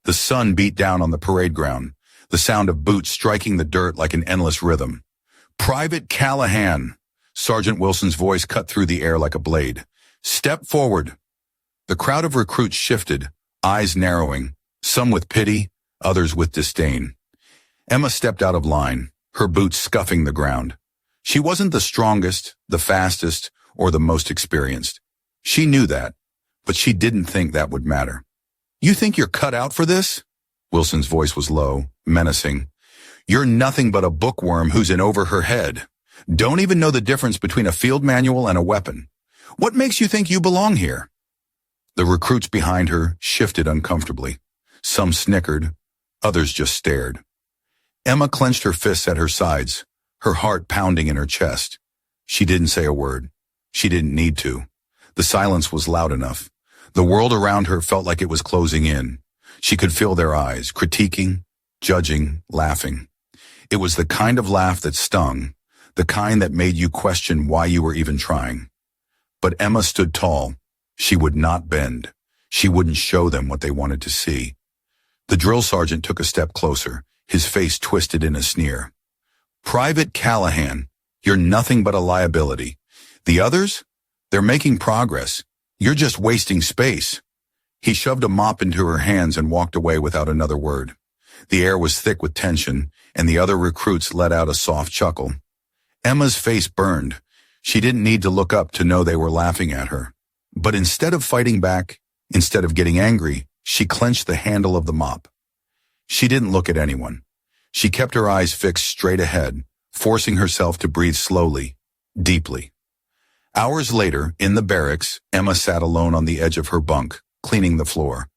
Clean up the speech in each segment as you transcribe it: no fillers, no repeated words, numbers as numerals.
The sun beat down on the parade ground, the sound of boots striking the dirt like an endless rhythm. "Private Callahan!" Sergeant Wilson's voice cut through the air like a blade. "Step forward." The crowd of recruits shifted, eyes narrowing, some with pity, others with disdain. Emma stepped out of line, her boots scuffing the ground. She wasn't the strongest, the fastest, or the most experienced. She knew that, but she didn't think that would matter. "You think you're cut out for this?" Wilson's voice was low, menacing. "You're nothing but a bookworm who's in over her head. Don't even know the difference between a field manual and a weapon. What makes you think you belong here?" The recruits behind her shifted uncomfortably. Some snickered, others just stared. Emma clenched her fists at her sides, her heart pounding in her chest. She didn't say a word. She didn't need to. The silence was loud enough. The world around her felt like it was closing in. She could feel their eyes, critiquing, judging, laughing. It was the kind of laugh that stung, the kind that made you question why you were even trying. But Emma stood tall. She would not bend. She wouldn't show them what they wanted to see. The drill sergeant took a step closer, his face twisted in a sneer. "Private Callahan, you're nothing but a liability. The others? They're making progress. You're just wasting space." He shoved a mop into her hands and walked away without another word. The air was thick with tension, and the other recruits let out a soft chuckle. Emma's face burned. She didn't need to look up to know they were laughing at her. But instead of fighting back, instead of getting angry, she clenched the handle of the mop. She didn't look at anyone. She kept her eyes fixed straight ahead, forcing herself to breathe slowly, deeply. Hours later, in the barracks, Emma sat alone on the edge of her bunk, cleaning the floor.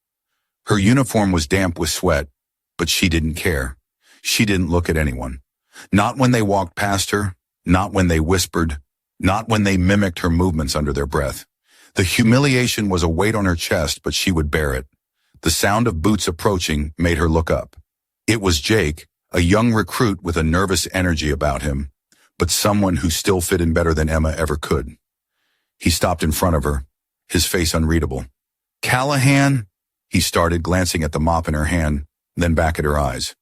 Her uniform was damp with sweat, but she didn't care. She didn't look at anyone. Not when they walked past her, not when they whispered, not when they mimicked her movements under their breath. The humiliation was a weight on her chest, but she would bear it. The sound of boots approaching made her look up. It was Jake, a young recruit with a nervous energy about him, but someone who still fit in better than Emma ever could. He stopped in front of her, his face unreadable. "Callahan?" He started, glancing at the mop in her hand, then back at her eyes.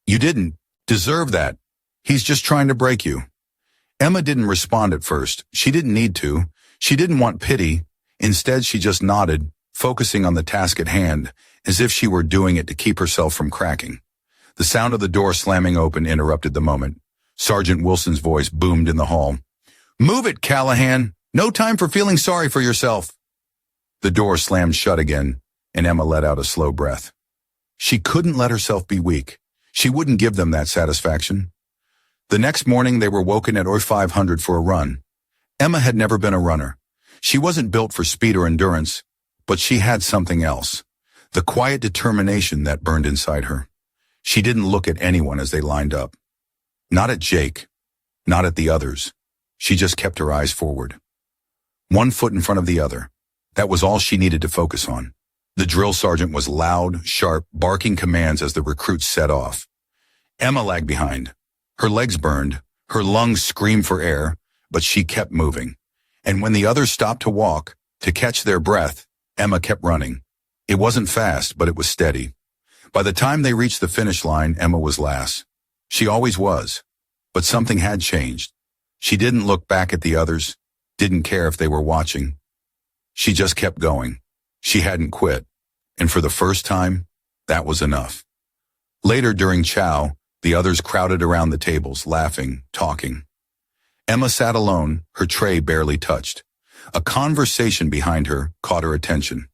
"You didn't deserve that. He's just trying to break you." Emma didn't respond at first. She didn't need to. She didn't want pity. Instead, she just nodded, focusing on the task at hand, as if she were doing it to keep herself from cracking. The sound of the door slamming open interrupted the moment. Sergeant Wilson's voice boomed in the hall. "Move it, Callahan! No time for feeling sorry for yourself." The door slammed shut again, and Emma let out a slow breath. She couldn't let herself be weak. She wouldn't give them that satisfaction. The next morning, they were woken at 0500 for a run. Emma had never been a runner. She wasn't built for speed or endurance, but she had something else. The quiet determination that burned inside her. She didn't look at anyone as they lined up. Not at Jake. Not at the others. She just kept her eyes forward. One foot in front of the other. That was all she needed to focus on. The drill sergeant was loud, sharp, barking commands as the recruits set off. Emma lagged behind. Her legs burned. Her lungs screamed for air, but she kept moving. And when the others stopped to walk, to catch their breath, Emma kept running. It wasn't fast, but it was steady. By the time they reached the finish line, Emma was last. She always was. But something had changed. She didn't look back at the others, didn't care if they were watching. She just kept going. She hadn't quit. And for the first time, that was enough. Later during chow, the others crowded around the tables, laughing, talking. Emma sat alone, her tray barely touched. A conversation behind her caught her attention.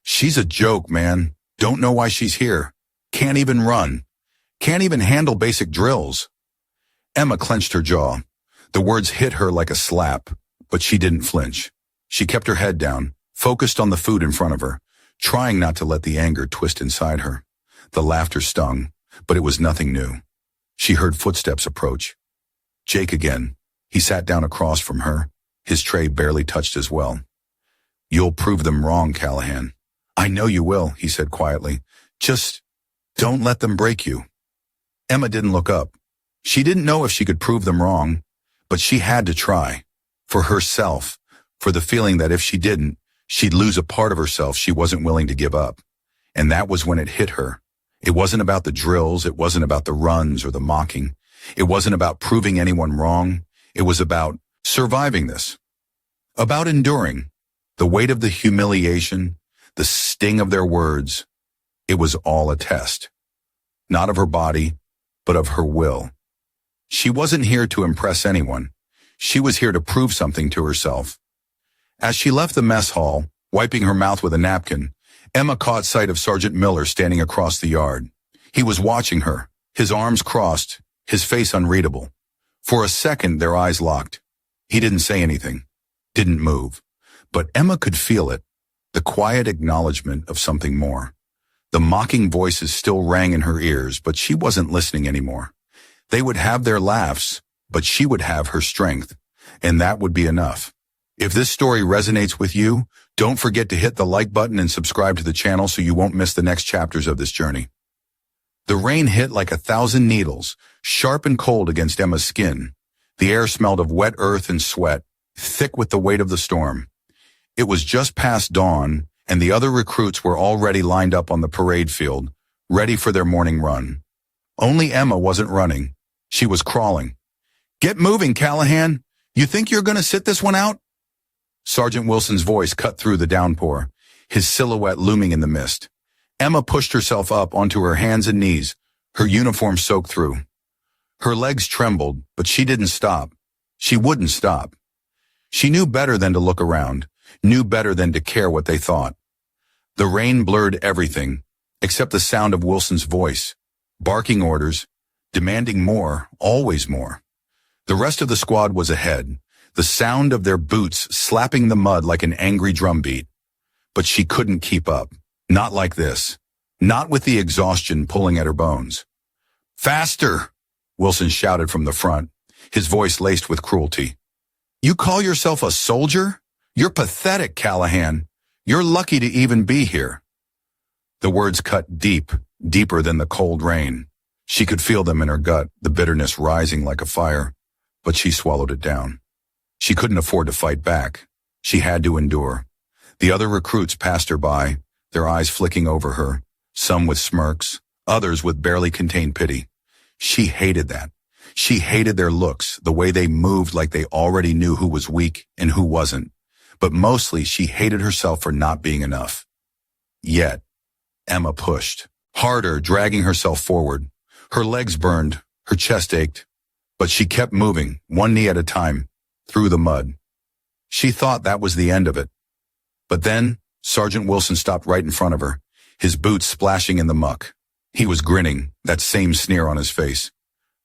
"She's a joke, man. Don't know why she's here. Can't even run. Can't even handle basic drills." Emma clenched her jaw. The words hit her like a slap, but she didn't flinch. She kept her head down, focused on the food in front of her, trying not to let the anger twist inside her. The laughter stung, but it was nothing new. She heard footsteps approach. Jake again. He sat down across from her, his tray barely touched as well. "You'll prove them wrong, Callahan." "I know you will," he said quietly. "Just don't let them break you." Emma didn't look up. She didn't know if she could prove them wrong, but she had to try. For herself, for the feeling that if she didn't, she'd lose a part of herself she wasn't willing to give up. And that was when it hit her. It wasn't about the drills, it wasn't about the runs or the mocking. It wasn't about proving anyone wrong. It was about surviving this. About enduring. The weight of the humiliation, the sting of their words. It was all a test. Not of her body, but of her will. She wasn't here to impress anyone. She was here to prove something to herself. As she left the mess hall, wiping her mouth with a napkin, Emma caught sight of Sergeant Miller standing across the yard. He was watching her, his arms crossed, his face unreadable. For a second, their eyes locked. He didn't say anything, didn't move. But Emma could feel it, the quiet acknowledgement of something more. The mocking voices still rang in her ears, but she wasn't listening anymore. They would have their laughs, but she would have her strength, and that would be enough. If this story resonates with you, don't forget to hit the like button and subscribe to the channel so you won't miss the next chapters of this journey. The rain hit like 1,000 needles, sharp and cold against Emma's skin. The air smelled of wet earth and sweat, thick with the weight of the storm. It was just past dawn, and the other recruits were already lined up on the parade field, ready for their morning run. Only Emma wasn't running. She was crawling. "Get moving, Callahan. You think you're going to sit this one out?" Sergeant Wilson's voice cut through the downpour, his silhouette looming in the mist. Emma pushed herself up onto her hands and knees, her uniform soaked through. Her legs trembled, but she didn't stop. She wouldn't stop. She knew better than to look around, knew better than to care what they thought. The rain blurred everything, except the sound of Wilson's voice, barking orders, demanding more, always more. The rest of the squad was ahead, the sound of their boots slapping the mud like an angry drumbeat. But she couldn't keep up. Not like this. Not with the exhaustion pulling at her bones. "Faster!" Wilson shouted from the front, his voice laced with cruelty. "You call yourself a soldier? You're pathetic, Callahan. You're lucky to even be here." The words cut deep, deeper than the cold rain. She could feel them in her gut, the bitterness rising like a fire, but she swallowed it down. She couldn't afford to fight back. She had to endure. The other recruits passed her by, their eyes flicking over her, some with smirks, others with barely contained pity. She hated that. She hated their looks, the way they moved like they already knew who was weak and who wasn't. But mostly she hated herself for not being enough. Yet, Emma pushed, harder, dragging herself forward. Her legs burned, her chest ached, but she kept moving, one knee at a time, through the mud. She thought that was the end of it. But then, Sergeant Wilson stopped right in front of her, his boots splashing in the muck. He was grinning, that same sneer on his face.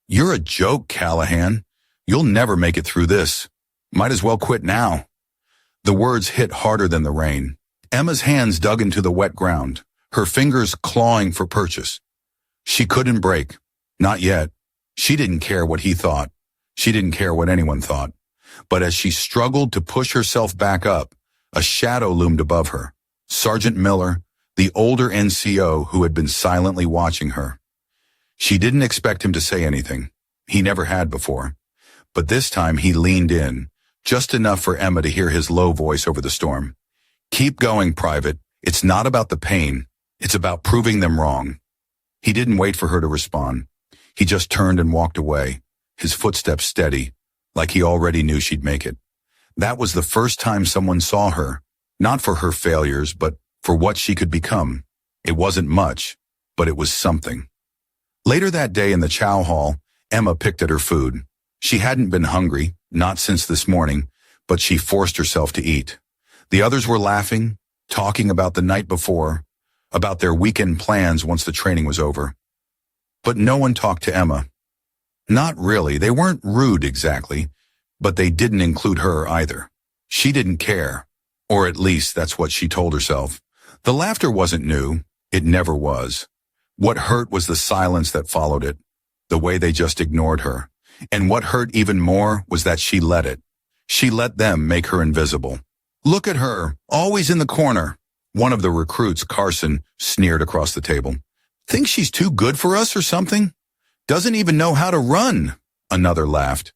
"You're a joke, Callahan. You'll never make it through this. Might as well quit now." The words hit harder than the rain. Emma's hands dug into the wet ground, her fingers clawing for purchase. She couldn't break. Not yet. She didn't care what he thought. She didn't care what anyone thought. But as she struggled to push herself back up, a shadow loomed above her. Sergeant Miller, the older NCO who had been silently watching her. She didn't expect him to say anything. He never had before. But this time he leaned in, just enough for Emma to hear his low voice over the storm. "Keep going, Private. It's not about the pain. It's about proving them wrong." He didn't wait for her to respond. He just turned and walked away, his footsteps steady, like he already knew she'd make it. That was the first time someone saw her, not for her failures, but for what she could become. It wasn't much, but it was something. Later that day in the chow hall, Emma picked at her food. She hadn't been hungry, not since this morning, but she forced herself to eat. The others were laughing, talking about the night before, about their weekend plans once the training was over. But no one talked to Emma. Not really. They weren't rude exactly, but they didn't include her either. She didn't care, or at least that's what she told herself. The laughter wasn't new. It never was. What hurt was the silence that followed it, the way they just ignored her. And what hurt even more was that she let it. She let them make her invisible. "Look at her, always in the corner." One of the recruits, Carson, sneered across the table. "Thinks she's too good for us or something? Doesn't even know how to run." Another laughed.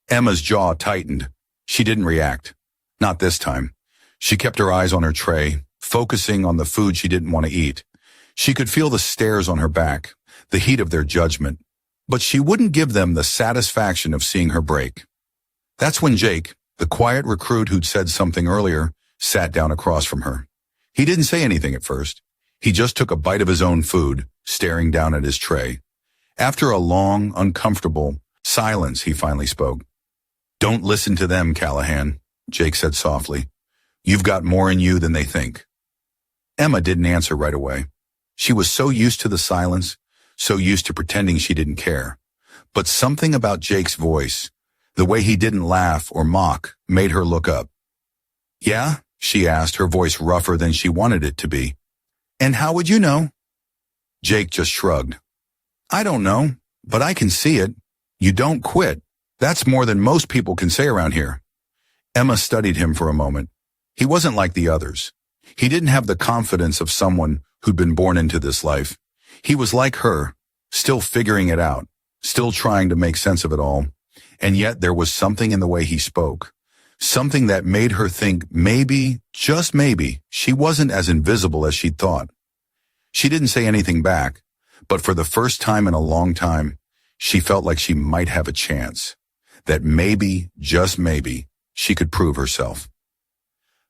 Emma's jaw tightened. She didn't react. Not this time. She kept her eyes on her tray, focusing on the food she didn't want to eat. She could feel the stares on her back, the heat of their judgment, but she wouldn't give them the satisfaction of seeing her break. That's when Jake, the quiet recruit who'd said something earlier, sat down across from her. He didn't say anything at first. He just took a bite of his own food, staring down at his tray. After a long, uncomfortable silence, he finally spoke. "Don't listen to them, Callahan," Jake said softly. "You've got more in you than they think." Emma didn't answer right away. She was so used to the silence, so used to pretending she didn't care. But something about Jake's voice, the way he didn't laugh or mock, made her look up. "Yeah?" she asked, her voice rougher than she wanted it to be. "And how would you know?" Jake just shrugged. "I don't know, but I can see it. You don't quit. That's more than most people can say around here." Emma studied him for a moment. He wasn't like the others. He didn't have the confidence of someone who'd been born into this life. He was like her, still figuring it out, still trying to make sense of it all. And yet there was something in the way he spoke, something that made her think maybe, just maybe, she wasn't as invisible as she'd thought. She didn't say anything back, but for the first time in a long time, she felt like she might have a chance, that maybe, just maybe, she could prove herself.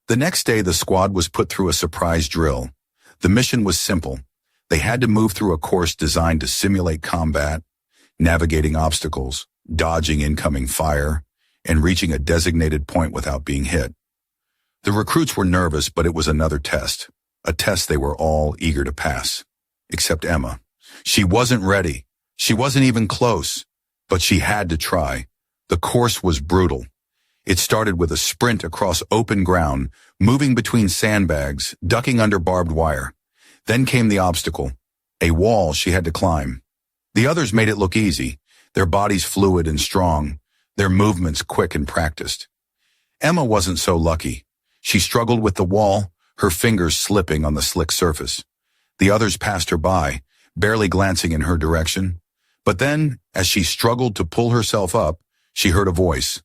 The next day, the squad was put through a surprise drill. The mission was simple. They had to move through a course designed to simulate combat, navigating obstacles, dodging incoming fire, and reaching a designated point without being hit. The recruits were nervous, but it was another test, a test they were all eager to pass, except Emma. She wasn't ready. She wasn't even close, but she had to try. The course was brutal. It started with a sprint across open ground, moving between sandbags, ducking under barbed wire. Then came the obstacle, a wall she had to climb. The others made it look easy, their bodies fluid and strong, their movements quick and practiced. Emma wasn't so lucky. She struggled with the wall, her fingers slipping on the slick surface. The others passed her by, barely glancing in her direction. But then, as she struggled to pull herself up, she heard a voice,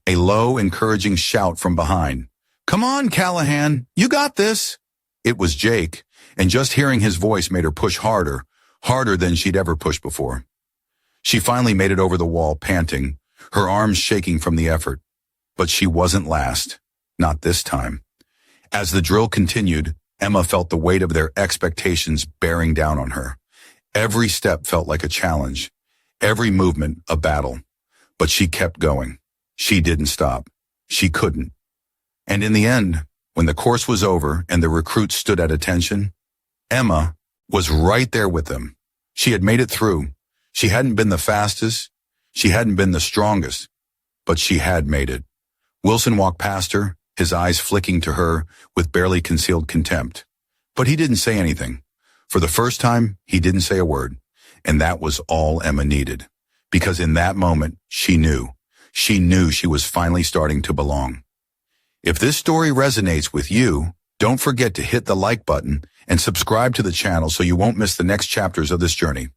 a low, encouraging shout from behind. "Come on, Callahan, you got this." It was Jake, and just hearing his voice made her push harder, harder than she'd ever pushed before. She finally made it over the wall, panting, her arms shaking from the effort. But she wasn't last, not this time. As the drill continued, Emma felt the weight of their expectations bearing down on her. Every step felt like a challenge, every movement a battle. But she kept going. She didn't stop. She couldn't. And in the end, when the course was over and the recruits stood at attention, Emma was right there with them. She had made it through. She hadn't been the fastest. She hadn't been the strongest. But she had made it. Wilson walked past her, his eyes flicking to her with barely concealed contempt. But he didn't say anything. For the first time, he didn't say a word. And that was all Emma needed. Because in that moment, she knew. She knew she was finally starting to belong. If this story resonates with you, don't forget to hit the like button and subscribe to the channel so you won't miss the next chapters of this journey.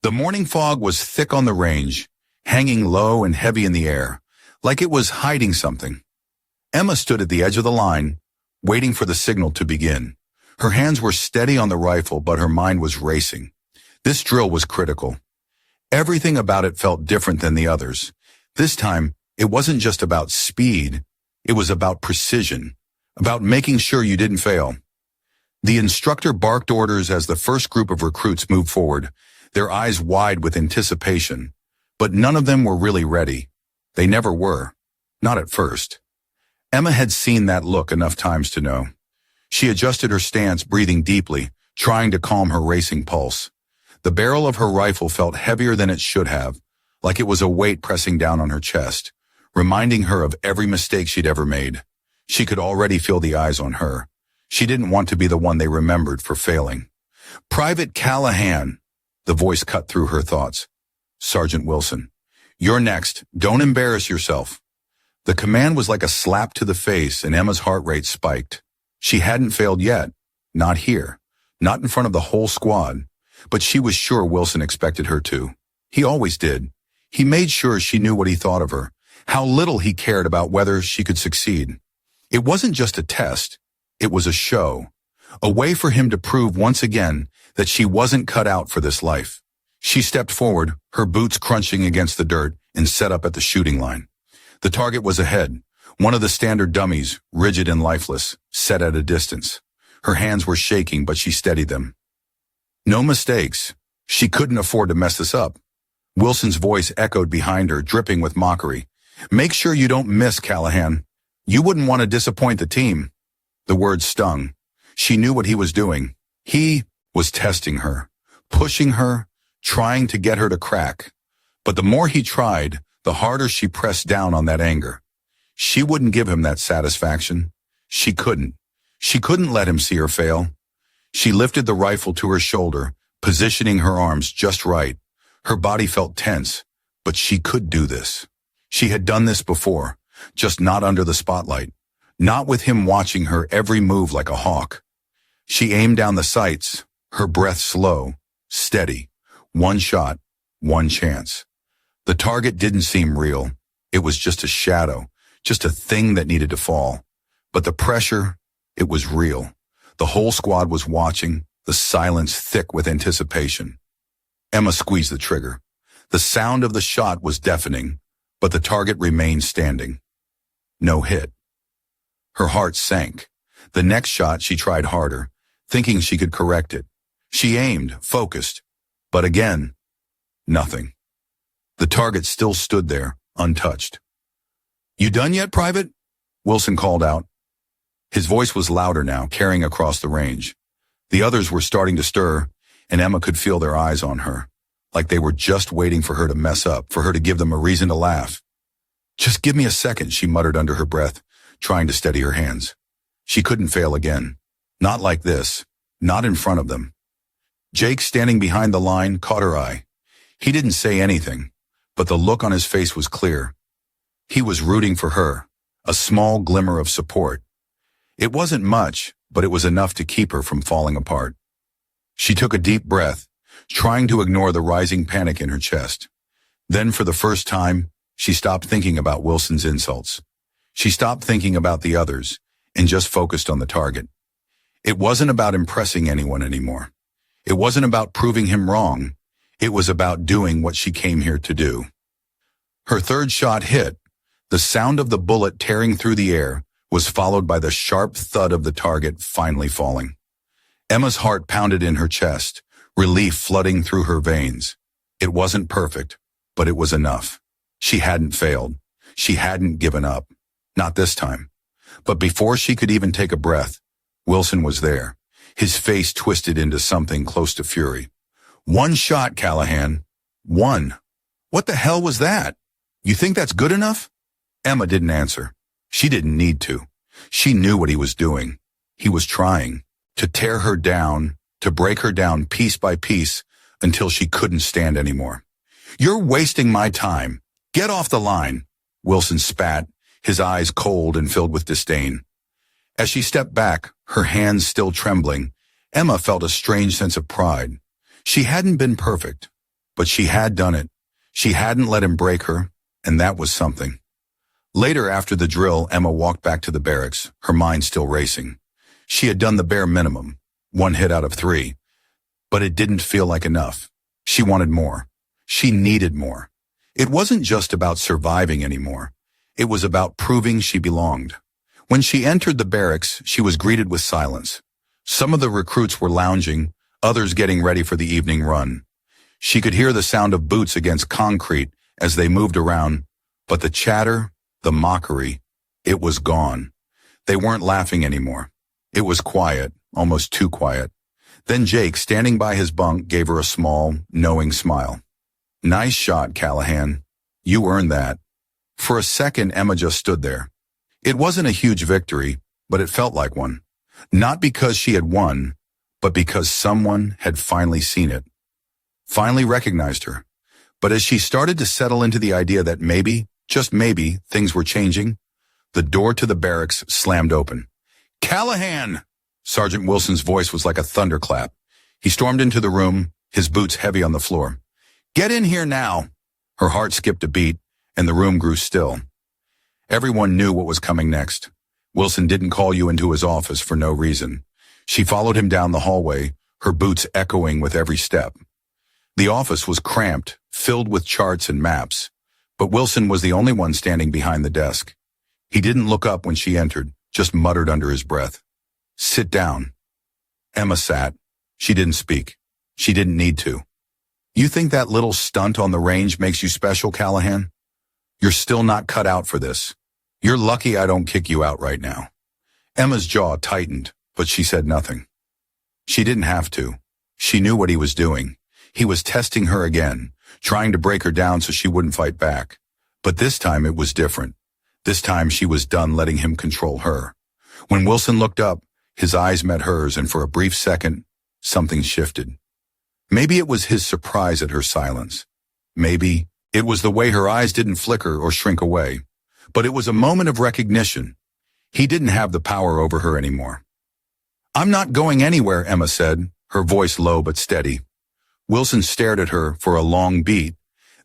The morning fog was thick on the range, hanging low and heavy in the air, like it was hiding something. Emma stood at the edge of the line, waiting for the signal to begin. Her hands were steady on the rifle, but her mind was racing. This drill was critical. Everything about it felt different than the others. This time, it wasn't just about speed. It was about precision, about making sure you didn't fail. The instructor barked orders as the first group of recruits moved forward, their eyes wide with anticipation. But none of them were really ready. They never were. Not at first. Emma had seen that look enough times to know. She adjusted her stance, breathing deeply, trying to calm her racing pulse. The barrel of her rifle felt heavier than it should have, like it was a weight pressing down on her chest, reminding her of every mistake she'd ever made. She could already feel the eyes on her. She didn't want to be the one they remembered for failing. "Private Callahan," the voice cut through her thoughts. "Sergeant Wilson, you're next. Don't embarrass yourself." The command was like a slap to the face, and Emma's heart rate spiked. She hadn't failed yet. Not here. Not in front of the whole squad. But she was sure Wilson expected her to. He always did. He made sure she knew what he thought of her, how little he cared about whether she could succeed. It wasn't just a test. It was a show. A way for him to prove once again that she wasn't cut out for this life. She stepped forward, her boots crunching against the dirt, and set up at the shooting line. The target was ahead, one of the standard dummies, rigid and lifeless, set at a distance. Her hands were shaking, but she steadied them. No mistakes. She couldn't afford to mess this up. Wilson's voice echoed behind her, dripping with mockery. Make sure you don't miss, Callahan. You wouldn't want to disappoint the team. The words stung. She knew what he was doing. He was testing her, pushing her, trying to get her to crack. But the more he tried, the harder she pressed down on that anger. She wouldn't give him that satisfaction. She couldn't. She couldn't let him see her fail. She lifted the rifle to her shoulder, positioning her arms just right. Her body felt tense, but she could do this. She had done this before, just not under the spotlight, not with him watching her every move like a hawk. She aimed down the sights, her breath slow, steady. One shot, one chance. The target didn't seem real. It was just a shadow, just a thing that needed to fall. But the pressure, it was real. The whole squad was watching, the silence thick with anticipation. Emma squeezed the trigger. The sound of the shot was deafening, but the target remained standing. No hit. Her heart sank. The next shot she tried harder, thinking she could correct it. She aimed, focused, but again, nothing. The target still stood there, untouched. You done yet, Private? Wilson called out. His voice was louder now, carrying across the range. The others were starting to stir, and Emma could feel their eyes on her, like they were just waiting for her to mess up, for her to give them a reason to laugh. Just give me a second, she muttered under her breath, trying to steady her hands. She couldn't fail again. Not like this. Not in front of them. Jake, standing behind the line, caught her eye. He didn't say anything, but the look on his face was clear. He was rooting for her, a small glimmer of support. It wasn't much, but it was enough to keep her from falling apart. She took a deep breath, trying to ignore the rising panic in her chest. Then, for the first time, she stopped thinking about Wilson's insults. She stopped thinking about the others and just focused on the target. It wasn't about impressing anyone anymore. It wasn't about proving him wrong. It was about doing what she came here to do. Her third shot hit. The sound of the bullet tearing through the air was followed by the sharp thud of the target finally falling. Emma's heart pounded in her chest, relief flooding through her veins. It wasn't perfect, but it was enough. She hadn't failed. She hadn't given up. Not this time. But before she could even take a breath, Wilson was there, his face twisted into something close to fury. One shot, Callahan. One. What the hell was that? You think that's good enough? Emma didn't answer. She didn't need to. She knew what he was doing. He was trying to tear her down, to break her down piece by piece until she couldn't stand anymore. You're wasting my time. Get off the line. Wilson spat, his eyes cold and filled with disdain. As she stepped back, her hands still trembling, Emma felt a strange sense of pride. She hadn't been perfect, but she had done it. She hadn't let him break her, and that was something. Later, after the drill, Emma walked back to the barracks, her mind still racing. She had done the bare minimum, 1 hit out of 3, but it didn't feel like enough. She wanted more. She needed more. It wasn't just about surviving anymore. It was about proving she belonged. When she entered the barracks, she was greeted with silence. Some of the recruits were lounging, others getting ready for the evening run. She could hear the sound of boots against concrete as they moved around, but the chatter, the mockery, it was gone. They weren't laughing anymore. It was quiet, almost too quiet. Then Jake, standing by his bunk, gave her a small, knowing smile. Nice shot, Callahan. You earned that. For a second, Emma just stood there. It wasn't a huge victory, but it felt like one. Not because she had won, but because someone had finally seen it. Finally recognized her. But as she started to settle into the idea that maybe, just maybe, things were changing, the door to the barracks slammed open. Callahan! Sergeant Wilson's voice was like a thunderclap. He stormed into the room, his boots heavy on the floor. Get in here now! Her heart skipped a beat, and the room grew still. Everyone knew what was coming next. Wilson didn't call you into his office for no reason. She followed him down the hallway, her boots echoing with every step. The office was cramped, filled with charts and maps, but Wilson was the only one standing behind the desk. He didn't look up when she entered, just muttered under his breath, "Sit down." Emma sat. She didn't speak. She didn't need to. "You think that little stunt on the range makes you special, Callahan? You're still not cut out for this. You're lucky I don't kick you out right now." Emma's jaw tightened, but she said nothing. She didn't have to. She knew what he was doing. He was testing her again, trying to break her down so she wouldn't fight back. But this time it was different. This time she was done letting him control her. When Wilson looked up, his eyes met hers, and for a brief second, something shifted. Maybe it was his surprise at her silence. Maybe it was the way her eyes didn't flicker or shrink away. But it was a moment of recognition. He didn't have the power over her anymore. "I'm not going anywhere," Emma said, her voice low but steady. Wilson stared at her for a long beat.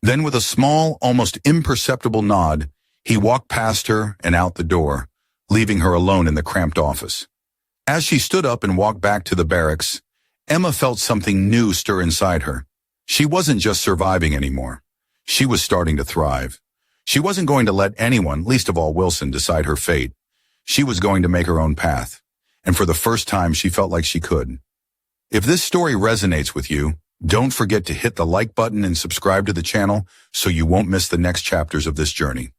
Then with a small, almost imperceptible nod, he walked past her and out the door, leaving her alone in the cramped office. As she stood up and walked back to the barracks, Emma felt something new stir inside her. She wasn't just surviving anymore. She was starting to thrive. She wasn't going to let anyone, least of all Wilson, decide her fate. She was going to make her own path. And for the first time, she felt like she could. If this story resonates with you, don't forget to hit the like button and subscribe to the channel so you won't miss the next chapters of this journey.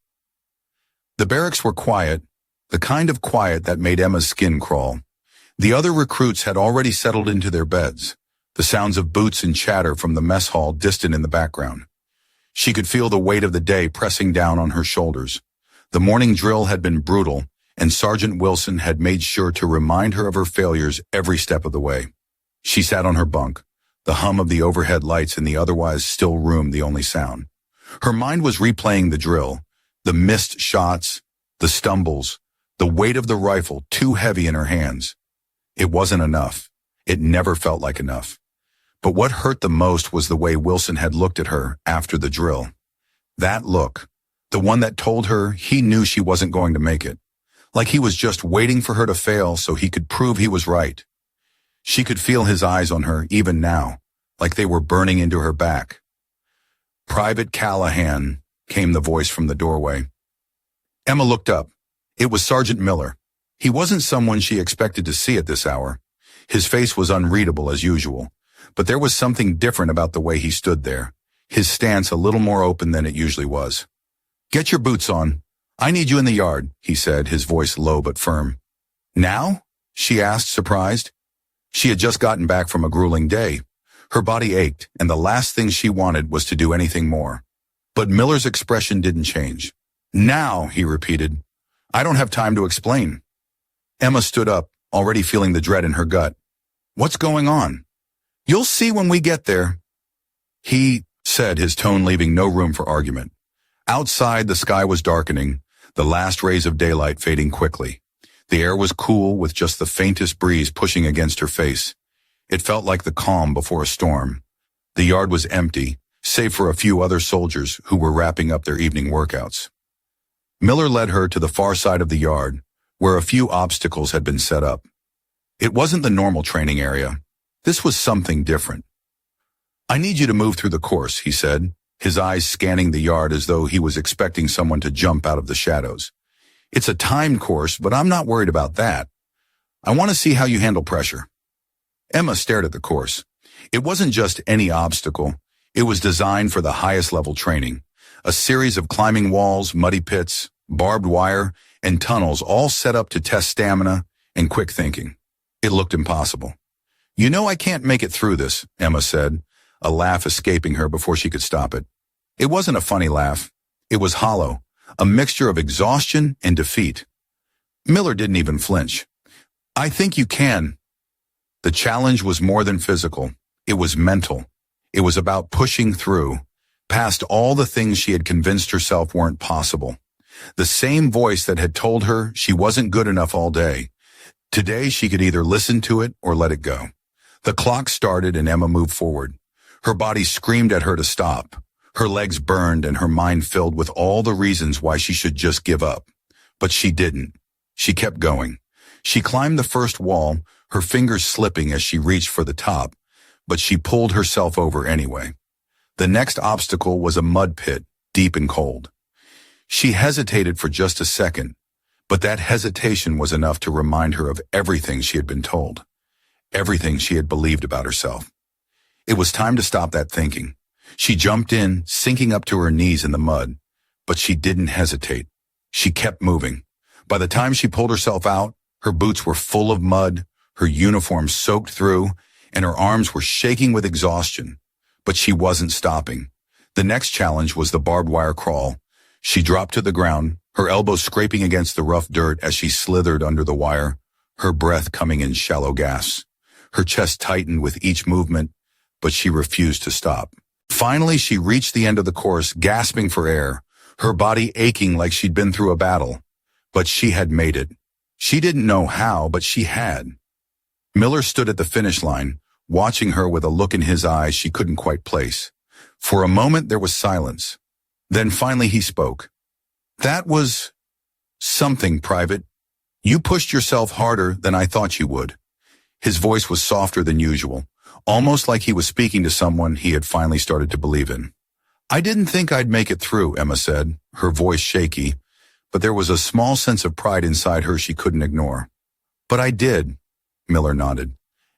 The barracks were quiet, the kind of quiet that made Emma's skin crawl. The other recruits had already settled into their beds, the sounds of boots and chatter from the mess hall distant in the background. She could feel the weight of the day pressing down on her shoulders. The morning drill had been brutal, and Sergeant Wilson had made sure to remind her of her failures every step of the way. She sat on her bunk, the hum of the overhead lights in the otherwise still room the only sound. Her mind was replaying the drill, the missed shots, the stumbles, the weight of the rifle too heavy in her hands. It wasn't enough. It never felt like enough. But what hurt the most was the way Wilson had looked at her after the drill. That look, the one that told her he knew she wasn't going to make it, like he was just waiting for her to fail so he could prove he was right. She could feel his eyes on her even now, like they were burning into her back. "Private Callahan," came the voice from the doorway. Emma looked up. It was Sergeant Miller. He wasn't someone she expected to see at this hour. His face was unreadable as usual, but there was something different about the way he stood there, his stance a little more open than it usually was. "Get your boots on. I need you in the yard," he said, his voice low but firm. "Now?" she asked, surprised. She had just gotten back from a grueling day. Her body ached, and the last thing she wanted was to do anything more. But Miller's expression didn't change. "Now," he repeated. "I don't have time to explain." Emma stood up, already feeling the dread in her gut. "What's going on?" "You'll see when we get there," he said, his tone leaving no room for argument. Outside, the sky was darkening, the last rays of daylight fading quickly. The air was cool, with just the faintest breeze pushing against her face. It felt like the calm before a storm. The yard was empty, save for a few other soldiers who were wrapping up their evening workouts. Miller led her to the far side of the yard, where a few obstacles had been set up. It wasn't the normal training area. This was something different. "I need you to move through the course," he said, his eyes scanning the yard as though he was expecting someone to jump out of the shadows. "It's a timed course, but I'm not worried about that. I want to see how you handle pressure." Emma stared at the course. It wasn't just any obstacle. It was designed for the highest level training. A series of climbing walls, muddy pits, barbed wire, and tunnels all set up to test stamina and quick thinking. It looked impossible. "You know I can't make it through this," Emma said, a laugh escaping her before she could stop it. It wasn't a funny laugh. It was hollow, a mixture of exhaustion and defeat. Miller didn't even flinch. "I think you can." The challenge was more than physical. It was mental. It was about pushing through, past all the things she had convinced herself weren't possible. The same voice that had told her she wasn't good enough all day. Today she could either listen to it or let it go. The clock started and Emma moved forward. Her body screamed at her to stop. Her legs burned and her mind filled with all the reasons why she should just give up. But she didn't. She kept going. She climbed the first wall, her fingers slipping as she reached for the top, but she pulled herself over anyway. The next obstacle was a mud pit, deep and cold. She hesitated for just a second, but that hesitation was enough to remind her of everything she had been told, everything she had believed about herself. It was time to stop that thinking. She jumped in, sinking up to her knees in the mud, but she didn't hesitate. She kept moving. By the time she pulled herself out, her boots were full of mud, her uniform soaked through, and her arms were shaking with exhaustion. But she wasn't stopping. The next challenge was the barbed wire crawl. She dropped to the ground, her elbows scraping against the rough dirt as she slithered under the wire, her breath coming in shallow gasps. Her chest tightened with each movement, but she refused to stop. Finally, she reached the end of the course, gasping for air, her body aching like she'd been through a battle. But she had made it. She didn't know how, but she had. Miller stood at the finish line, watching her with a look in his eyes she couldn't quite place. For a moment, there was silence. Then finally he spoke. "That was something, Private. You pushed yourself harder than I thought you would." His voice was softer than usual, almost like he was speaking to someone he had finally started to believe in. "I didn't think I'd make it through," Emma said, her voice shaky, but there was a small sense of pride inside her she couldn't ignore. "But I did," Miller nodded.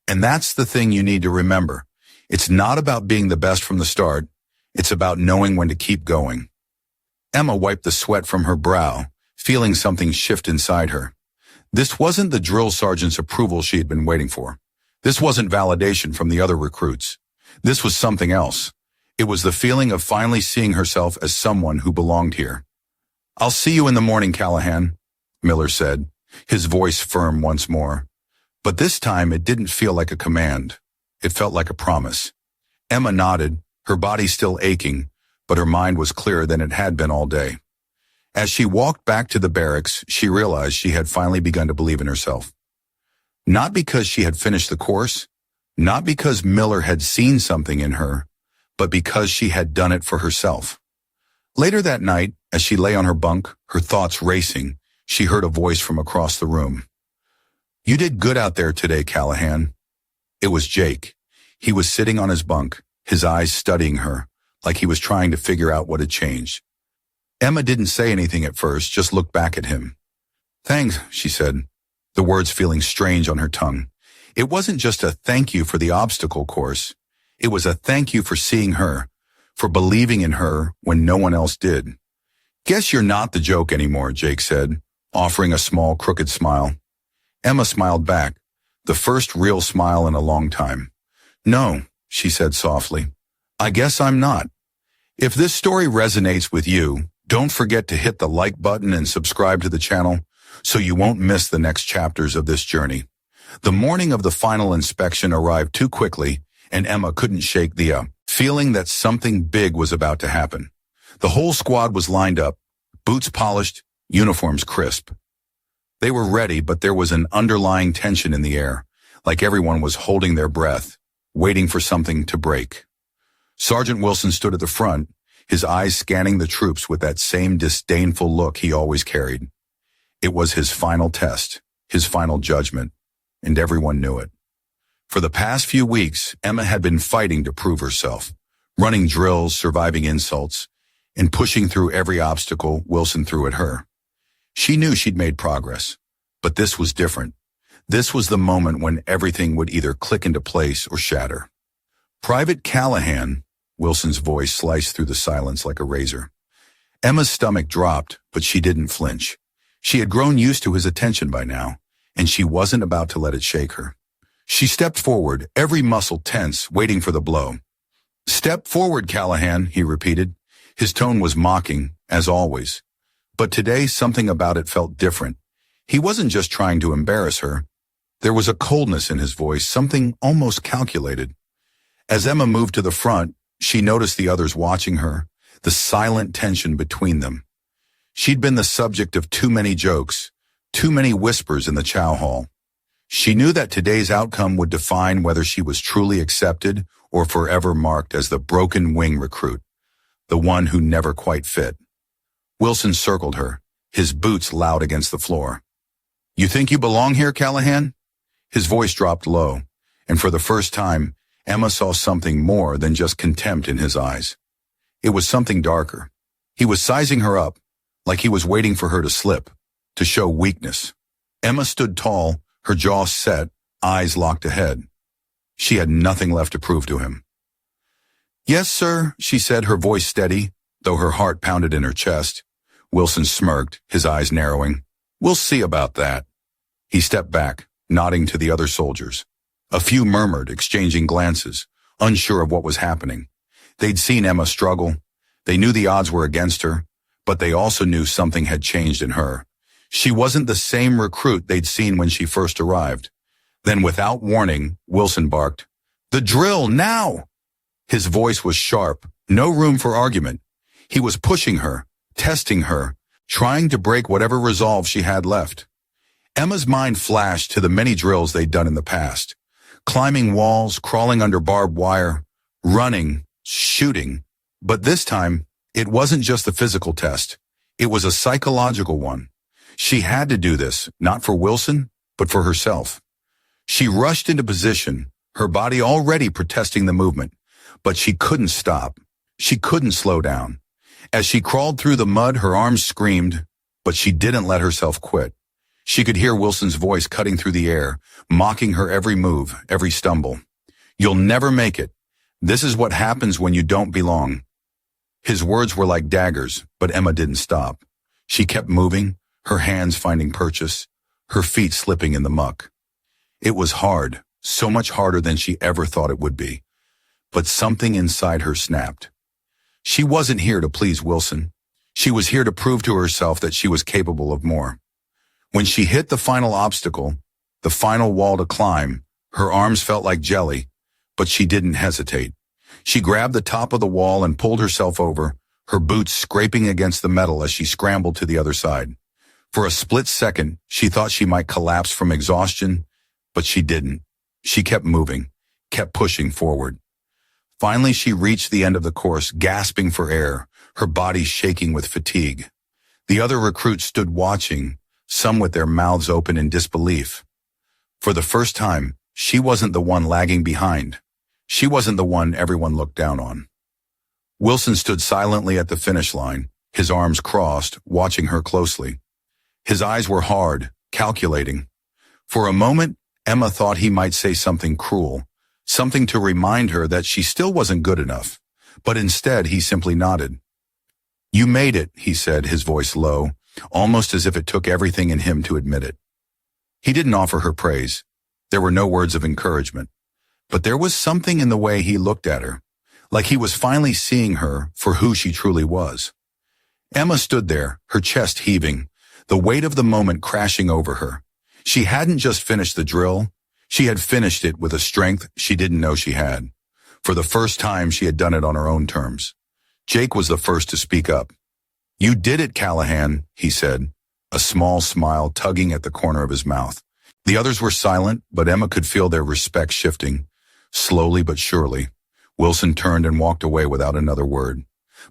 "And that's the thing you need to remember. It's not about being the best from the start. It's about knowing when to keep going." Emma wiped the sweat from her brow, feeling something shift inside her. This wasn't the drill sergeant's approval she had been waiting for. This wasn't validation from the other recruits. This was something else. It was the feeling of finally seeing herself as someone who belonged here. "I'll see you in the morning, Callahan," Miller said, his voice firm once more. But this time it didn't feel like a command. It felt like a promise. Emma nodded, her body still aching, but her mind was clearer than it had been all day. As she walked back to the barracks, she realized she had finally begun to believe in herself. Not because she had finished the course, not because Miller had seen something in her, but because she had done it for herself. Later that night, as she lay on her bunk, her thoughts racing, she heard a voice from across the room. "You did good out there today, Callahan." It was Jake. He was sitting on his bunk, his eyes studying her, like he was trying to figure out what had changed. Emma didn't say anything at first, just looked back at him. "Thanks," she said, the words feeling strange on her tongue. It wasn't just a thank you for the obstacle course. It was a thank you for seeing her, for believing in her when no one else did. "Guess you're not the joke anymore," Jake said, offering a small, crooked smile. Emma smiled back, the first real smile in a long time. "No," she said softly. "I guess I'm not." If this story resonates with you, don't forget to hit the like button and subscribe to the channel so you won't miss the next chapters of this journey. The morning of the final inspection arrived too quickly, and Emma couldn't shake the feeling that something big was about to happen. The whole squad was lined up, boots polished, uniforms crisp. They were ready, but there was an underlying tension in the air, like everyone was holding their breath, waiting for something to break. Sergeant Wilson stood at the front, his eyes scanning the troops with that same disdainful look he always carried. It was his final test, his final judgment, and everyone knew it. For the past few weeks, Emma had been fighting to prove herself, running drills, surviving insults, and pushing through every obstacle Wilson threw at her. She knew she'd made progress, but this was different. This was the moment when everything would either click into place or shatter. "Private Callahan," Wilson's voice sliced through the silence like a razor. Emma's stomach dropped, but she didn't flinch. She had grown used to his attention by now, and she wasn't about to let it shake her. She stepped forward, every muscle tense, waiting for the blow. "Step forward, Callahan," he repeated. His tone was mocking, as always. But today, something about it felt different. He wasn't just trying to embarrass her. There was a coldness in his voice, something almost calculated. As Emma moved to the front, she noticed the others watching her, the silent tension between them. She'd been the subject of too many jokes, too many whispers in the chow hall. She knew that today's outcome would define whether she was truly accepted or forever marked as the broken wing recruit, the one who never quite fit. Wilson circled her, his boots loud against the floor. "You think you belong here, Callahan?" His voice dropped low, and for the first time, Emma saw something more than just contempt in his eyes. It was something darker. He was sizing her up, like he was waiting for her to slip, to show weakness. Emma stood tall, her jaw set, eyes locked ahead. She had nothing left to prove to him. "Yes, sir," she said, her voice steady, though her heart pounded in her chest. Wilson smirked, his eyes narrowing. "We'll see about that." He stepped back, nodding to the other soldiers. A few murmured, exchanging glances, unsure of what was happening. They'd seen Emma struggle. They knew the odds were against her, but they also knew something had changed in her. She wasn't the same recruit they'd seen when she first arrived. Then, without warning, Wilson barked, "The drill, now!" His voice was sharp, no room for argument. He was pushing her, testing her, trying to break whatever resolve she had left. Emma's mind flashed to the many drills they'd done in the past. Climbing walls, crawling under barbed wire, running, shooting. But this time, it wasn't just a physical test. It was a psychological one. She had to do this, not for Wilson, but for herself. She rushed into position, her body already protesting the movement, but she couldn't stop. She couldn't slow down. As she crawled through the mud, her arms screamed, but she didn't let herself quit. She could hear Wilson's voice cutting through the air, mocking her every move, every stumble. "You'll never make it. This is what happens when you don't belong." His words were like daggers, but Emma didn't stop. She kept moving, her hands finding purchase, her feet slipping in the muck. It was hard, so much harder than she ever thought it would be. But something inside her snapped. She wasn't here to please Wilson. She was here to prove to herself that she was capable of more. When she hit the final obstacle, the final wall to climb, her arms felt like jelly, but she didn't hesitate. She grabbed the top of the wall and pulled herself over, her boots scraping against the metal as she scrambled to the other side. For a split second, she thought she might collapse from exhaustion, but she didn't. She kept moving, kept pushing forward. Finally, she reached the end of the course, gasping for air, her body shaking with fatigue. The other recruits stood watching, some with their mouths open in disbelief. For the first time, she wasn't the one lagging behind. She wasn't the one everyone looked down on. Wilson stood silently at the finish line, his arms crossed, watching her closely. His eyes were hard, calculating. For a moment, Emma thought he might say something cruel, something to remind her that she still wasn't good enough. But instead, he simply nodded. "You made it," he said, his voice low, almost as if it took everything in him to admit it. He didn't offer her praise. There were no words of encouragement. But there was something in the way he looked at her, like he was finally seeing her for who she truly was. Emma stood there, her chest heaving, the weight of the moment crashing over her. She hadn't just finished the drill, she had finished it with a strength she didn't know she had. For the first time, she had done it on her own terms. Jake was the first to speak up. "You did it, Callahan," he said, a small smile tugging at the corner of his mouth. The others were silent, but Emma could feel their respect shifting. Slowly but surely, Wilson turned and walked away without another word.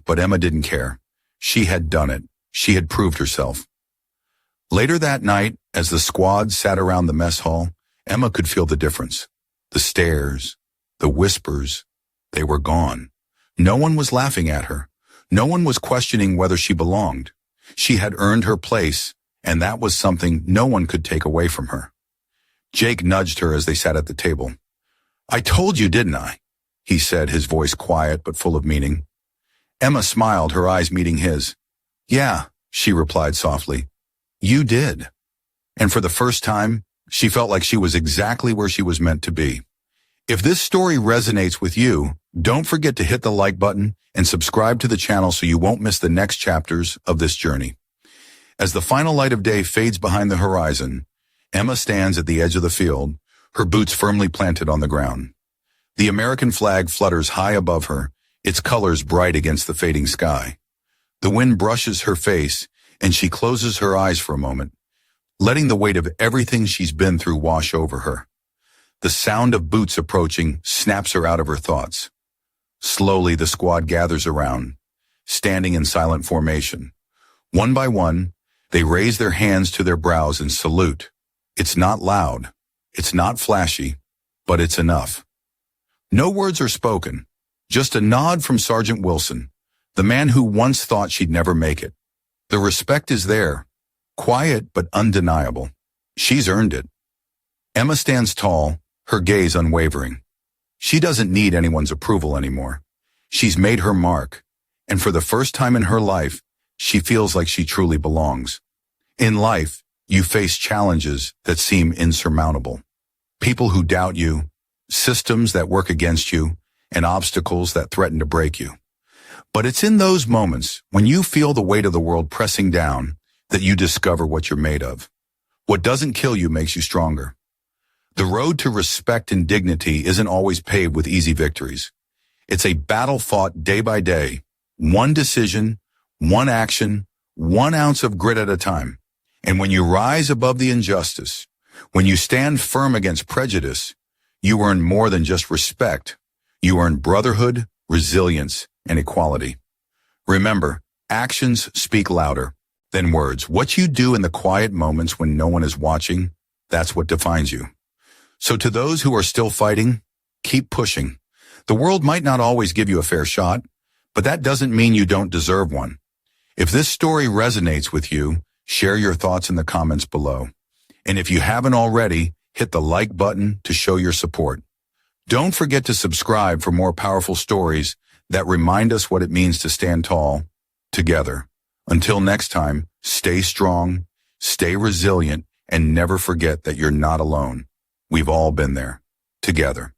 But Emma didn't care. She had done it. She had proved herself. Later that night, as the squad sat around the mess hall, Emma could feel the difference. The stares, the whispers, they were gone. No one was laughing at her. No one was questioning whether she belonged. She had earned her place, and that was something no one could take away from her. Jake nudged her as they sat at the table. "I told you, didn't I?" he said, his voice quiet but full of meaning. Emma smiled, her eyes meeting his. "Yeah," she replied softly. "You did." And for the first time, she felt like she was exactly where she was meant to be. If this story resonates with you, don't forget to hit the like button and subscribe to the channel so you won't miss the next chapters of this journey. As the final light of day fades behind the horizon, Emma stands at the edge of the field, her boots firmly planted on the ground. The American flag flutters high above her, its colors bright against the fading sky. The wind brushes her face, and she closes her eyes for a moment, letting the weight of everything she's been through wash over her. The sound of boots approaching snaps her out of her thoughts. Slowly, the squad gathers around, standing in silent formation. One by one, they raise their hands to their brows and salute. It's not loud. It's not flashy, but it's enough. No words are spoken, just a nod from Sergeant Wilson, the man who once thought she'd never make it. The respect is there, quiet but undeniable. She's earned it. Emma stands tall, her gaze unwavering. She doesn't need anyone's approval anymore. She's made her mark, and for the first time in her life, she feels like she truly belongs. In life, you face challenges that seem insurmountable. People who doubt you, systems that work against you, and obstacles that threaten to break you. But it's in those moments, when you feel the weight of the world pressing down, that you discover what you're made of. What doesn't kill you makes you stronger. The road to respect and dignity isn't always paved with easy victories. It's a battle fought day by day, one decision, one action, 1 ounce of grit at a time. And when you rise above the injustice, when you stand firm against prejudice, you earn more than just respect. You earn brotherhood, resilience, and equality. Remember, actions speak louder than words. What you do in the quiet moments when no one is watching, that's what defines you. So to those who are still fighting, keep pushing. The world might not always give you a fair shot, but that doesn't mean you don't deserve one. If this story resonates with you, share your thoughts in the comments below. And if you haven't already, hit the like button to show your support. Don't forget to subscribe for more powerful stories that remind us what it means to stand tall together. Until next time, stay strong, stay resilient, and never forget that you're not alone. We've all been there together.